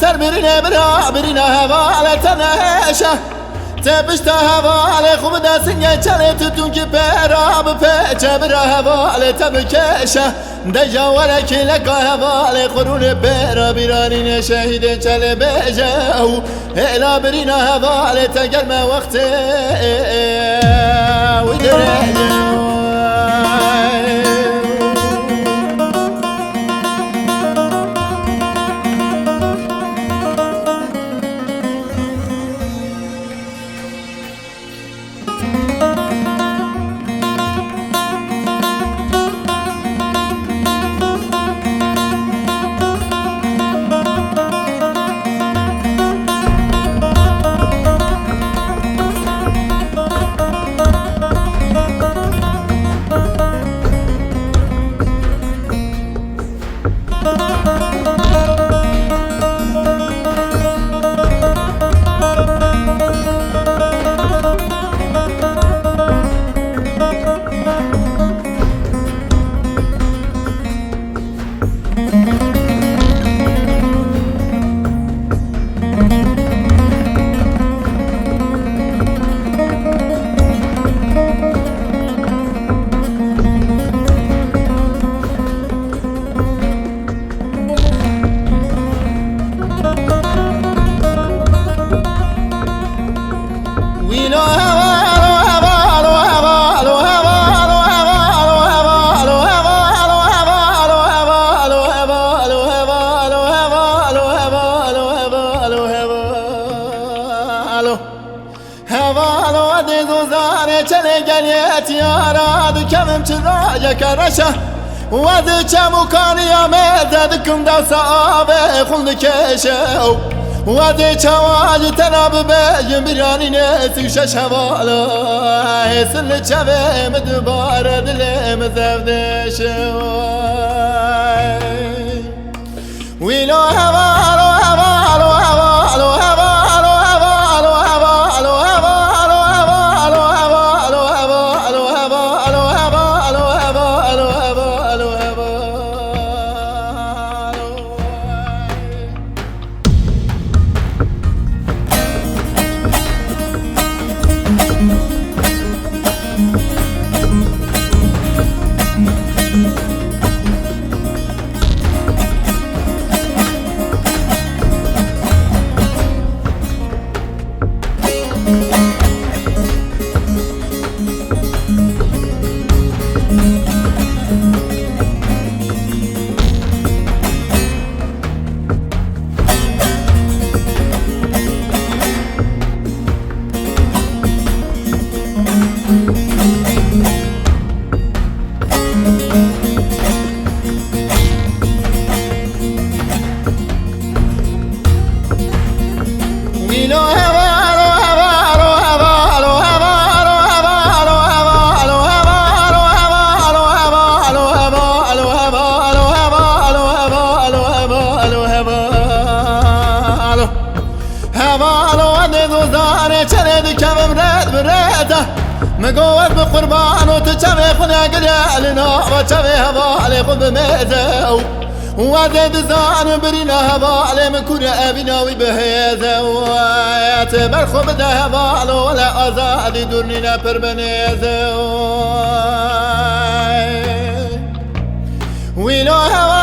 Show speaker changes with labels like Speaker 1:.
Speaker 1: سر برینه برا برینه هوا تنهشه تبشت هوا خوب دستنگه چله تتون که برا بپچه برا هوا تبکشه دجا ورکی لکا هوا خورون برا بیرانین شهید چله بجه الا برینه هوا تگرم وقت ویدره چله گلیت یارا دکمم چرا یک رشه واد چمو کاری آمد کم دو صعبه خلد کشه واد چواج تناب بیم بیرانی نسوش شوالا حسن چوه مدبار دلم زفدش ویلو هوالو هوالو هوالو هوالو هوالو هوالو هوالو ودي دوزاني چلد كم برد برده مقوت بقربان وتشبه خنا قلالنا وشبه هوالي خذ بميزه وزيد زان برينا هبالي من كنا أبينا وبهيزه وياتبر خبده هبال ولا أزادي دورنينا بربنيزه ويلو هوا